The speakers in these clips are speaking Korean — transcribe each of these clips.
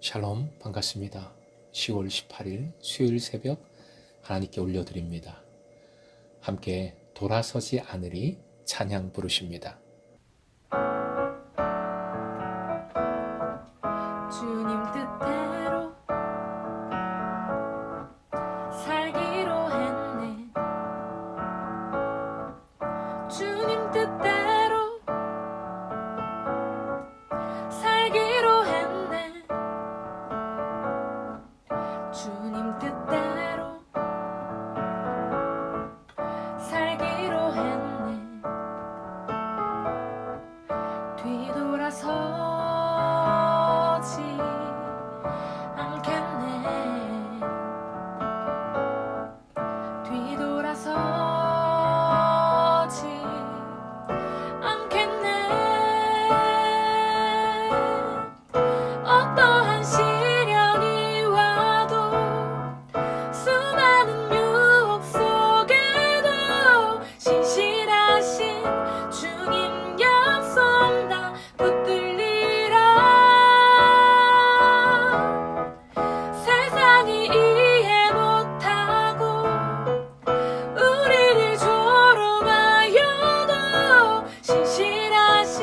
샬롬, 반갑습니다. 10월 18일 수요일 새벽 하나님께 올려드립니다. 함께 돌아서지 않으리 찬양 부르십니다. 주님 뜻대로 살기로 했네. 주님 뜻대로 살기로 했네. 주님 뜻대로 살기로 했네. 뒤돌아서지 않겠네. 뒤돌아서지 않겠네. 어떠한 시련이 와도 수많은 유혹 속에도 신실하신 주님 약속 나 붙들리라. 세상이 이해 못하고 우리를 조롱하여도 신실하신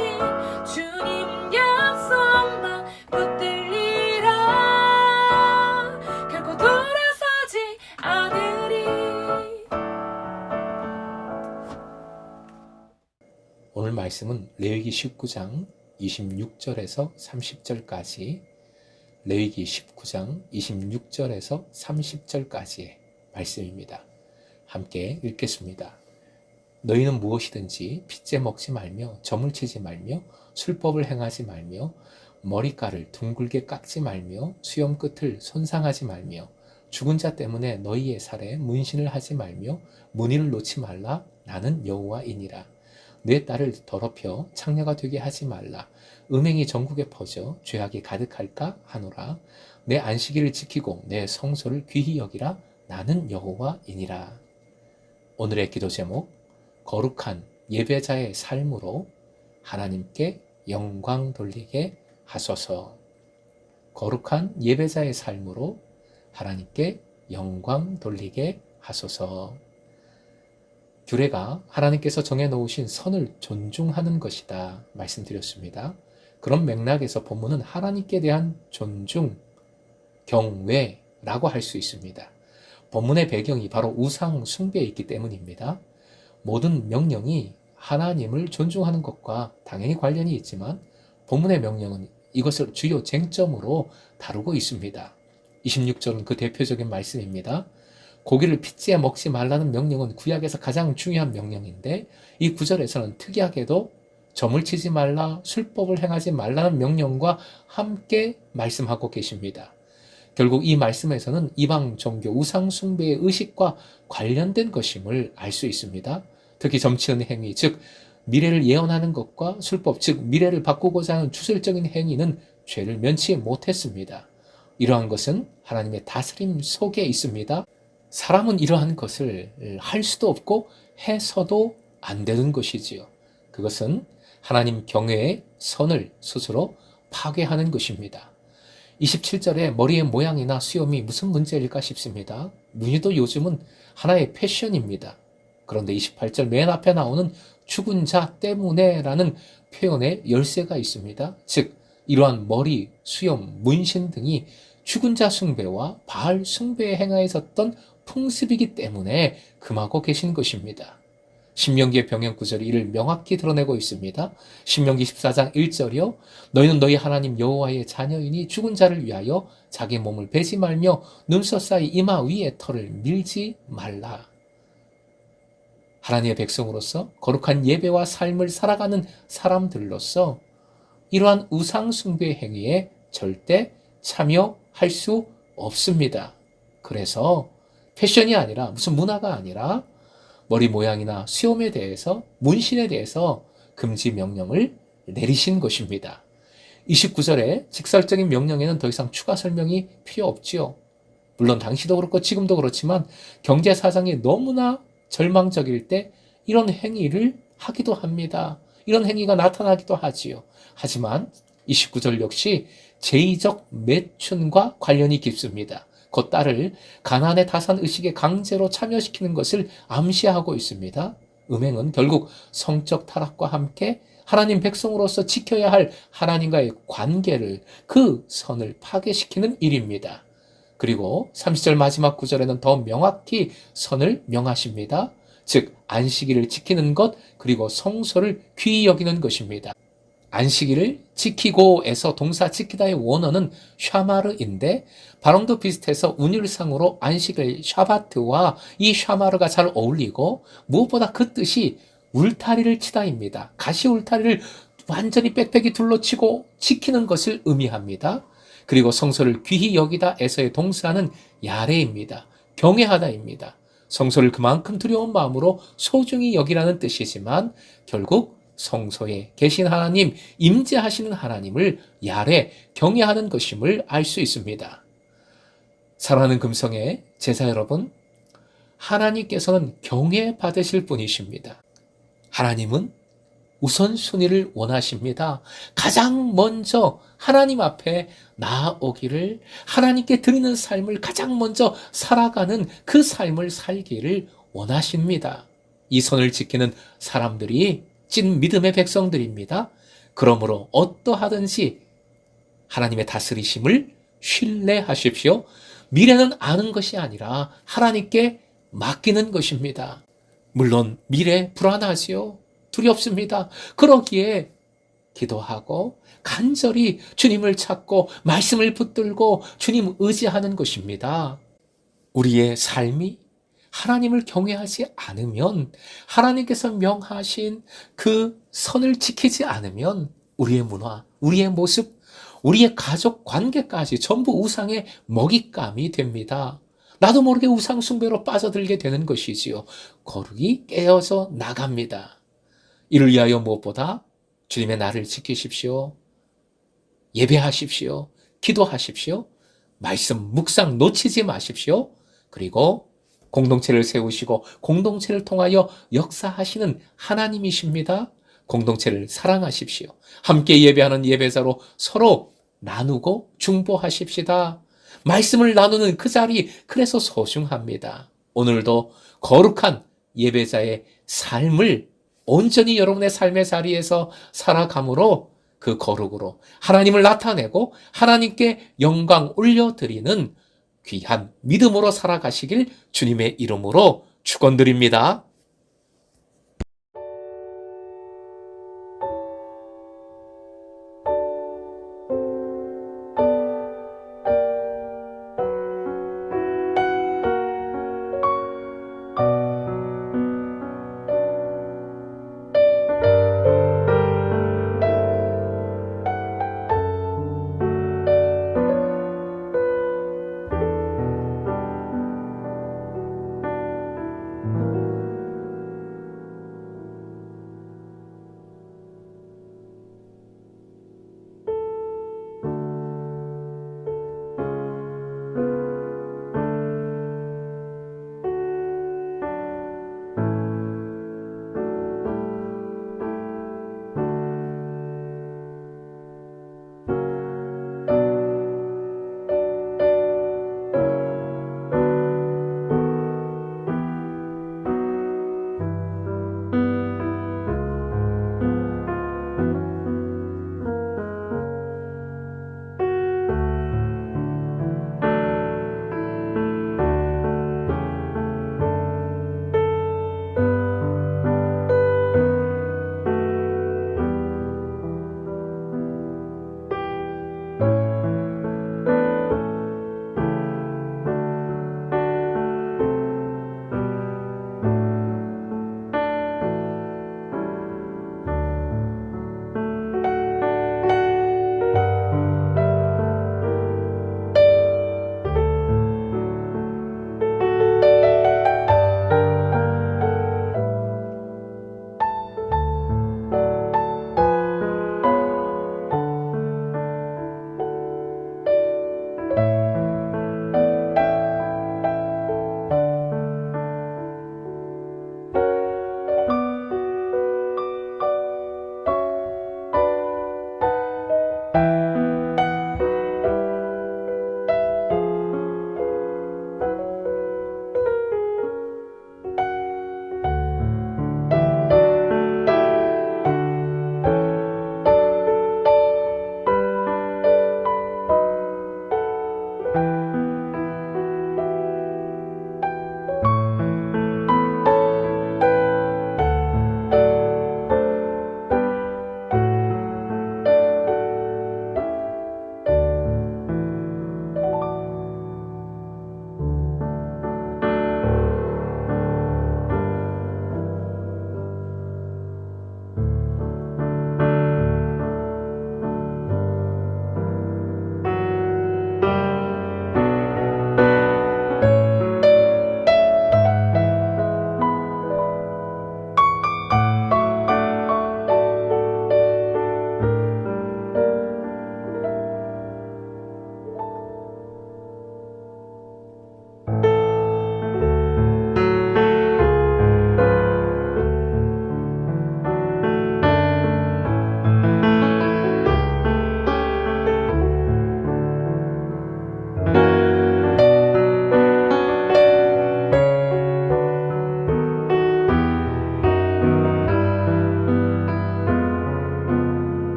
주님 약속만 붙들리라. 결코 돌아서지 않으리. 오늘 말씀은 레위기 19장 26절에서 30절까지, 레위기 19장 26절에서 30절까지의 말씀입니다. 함께 읽겠습니다. 너희는 무엇이든지 핏째 먹지 말며 점을 치지 말며 술법을 행하지 말며 머리카락을 둥글게 깎지 말며 수염 끝을 손상하지 말며 죽은 자 때문에 너희의 살에 문신을 하지 말며 무늬를 놓지 말라. 나는 여호와이니라. 내 딸을 더럽혀 창녀가 되게 하지 말라. 음행이 전국에 퍼져 죄악이 가득할까 하노라. 내 안식일을 지키고 내 성소를 귀히 여기라. 나는 여호와이니라. 오늘의 기도 제목, 거룩한 예배자의 삶으로 하나님께 영광 돌리게 하소서. 거룩한 예배자의 삶으로 하나님께 영광 돌리게 하소서. 규례가 하나님께서 정해놓으신 선을 존중하는 것이다 말씀드렸습니다. 그런 맥락에서 본문은 하나님께 대한 존중, 경외라고 할 수 있습니다. 본문의 배경이 바로 우상 숭배에 있기 때문입니다. 모든 명령이 하나님을 존중하는 것과 당연히 관련이 있지만 본문의 명령은 이것을 주요 쟁점으로 다루고 있습니다. 26절은 그 대표적인 말씀입니다. 고기를 핏째 먹지 말라는 명령은 구약에서 가장 중요한 명령인데 이 구절에서는 특이하게도 점을 치지 말라, 술법을 행하지 말라는 명령과 함께 말씀하고 계십니다. 결국 이 말씀에서는 이방 종교 우상 숭배의 의식과 관련된 것임을 알 수 있습니다. 특히 점치는 행위, 즉 미래를 예언하는 것과 술법, 즉 미래를 바꾸고자 하는 주술적인 행위는 죄를 면치 못했습니다. 이러한 것은 하나님의 다스림 속에 있습니다. 사람은 이러한 것을 할 수도 없고 해서도 안 되는 것이지요. 그것은 하나님 경외의 선을 스스로 파괴하는 것입니다. 27절에 머리의 모양이나 수염이 무슨 문제일까 싶습니다. 무늬도 요즘은 하나의 패션입니다. 그런데 28절 맨 앞에 나오는 죽은 자 때문에 라는 표현에 열쇠가 있습니다. 즉 이러한 머리, 수염, 문신 등이 죽은 자 숭배와 바알 숭배에 행하였었던 풍습이기 때문에 금하고 계신 것입니다. 신명기의 병행 구절이 이를 명확히 드러내고 있습니다. 신명기 14장 1절이요. 너희는 너희 하나님 여호와의 자녀이니 죽은 자를 위하여 자기 몸을 베지 말며 눈썹 사이 이마 위에 털을 밀지 말라. 하나님의 백성으로서 거룩한 예배와 삶을 살아가는 사람들로서 이러한 우상 숭배 행위에 절대 참여할 수 없습니다. 그래서 패션이 아니라 무슨 문화가 아니라 머리 모양이나 수염에 대해서 문신에 대해서 금지 명령을 내리신 것입니다. 29절의 직설적인 명령에는 더 이상 추가 설명이 필요 없지요. 물론 당시도 그렇고 지금도 그렇지만 경제 사정이 너무나 절망적일 때 이런 행위를 하기도 합니다. 이런 행위가 나타나기도 하지요. 하지만 29절 역시 제의적 매춘과 관련이 깊습니다. 곧 딸을 가나안의 다산 의식에 강제로 참여시키는 것을 암시하고 있습니다. 음행은 결국 성적 타락과 함께 하나님 백성으로서 지켜야 할 하나님과의 관계를, 그 선을 파괴시키는 일입니다. 그리고 30절 마지막 구절에는 더 명확히 선을 명하십니다. 즉 안식일을 지키는 것, 그리고 성소를 귀히 여기는 것입니다. 안식일을 지키고에서 동사 지키다의 원어는 샤마르인데 발음도 비슷해서 운율상으로 안식일 샤바트와 이 샤마르가 잘 어울리고, 무엇보다 그 뜻이 울타리를 치다입니다. 가시 울타리를 완전히 빽빽이 둘러치고 지키는 것을 의미합니다. 그리고 성소를 귀히 여기다에서의 동사는 야레입니다. 경외하다입니다. 성소를 그만큼 두려운 마음으로 소중히 여기라는 뜻이지만 결국 성소에 계신 하나님, 임재하시는 하나님을 야레, 경외하는 것임을 알 수 있습니다. 사랑하는 금성의 제자 여러분, 하나님께서는 경외받으실 분이십니다. 하나님은 우선순위를 원하십니다. 가장 먼저 하나님 앞에 나아오기를, 하나님께 드리는 삶을 가장 먼저 살아가는 그 삶을 살기를 원하십니다. 이 선을 지키는 사람들이 찐 믿음의 백성들입니다. 그러므로 어떠하든지 하나님의 다스리심을 신뢰하십시오. 미래는 아는 것이 아니라 하나님께 맡기는 것입니다. 물론 미래 불안하지요. 두렵습니다. 그러기에 기도하고 간절히 주님을 찾고 말씀을 붙들고 주님 의지하는 것입니다. 우리의 삶이 하나님을 경외하지 않으면, 하나님께서 명하신 그 선을 지키지 않으면 우리의 문화, 우리의 모습, 우리의 가족 관계까지 전부 우상의 먹잇감이 됩니다. 나도 모르게 우상 숭배로 빠져들게 되는 것이지요. 거룩이 깨어져 나갑니다. 이를 위하여 무엇보다 주님의 날을 지키십시오. 예배하십시오. 기도하십시오. 말씀 묵상 놓치지 마십시오. 그리고 공동체를 세우시고 공동체를 통하여 역사하시는 하나님이십니다. 공동체를 사랑하십시오. 함께 예배하는 예배자로 서로 나누고 중보하십시다. 말씀을 나누는 그 자리, 그래서 소중합니다. 오늘도 거룩한 예배자의 삶을 온전히 여러분의 삶의 자리에서 살아감으로, 그 거룩으로 하나님을 나타내고 하나님께 영광 올려드리는 귀한 믿음으로 살아가시길 주님의 이름으로 축원드립니다.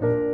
네.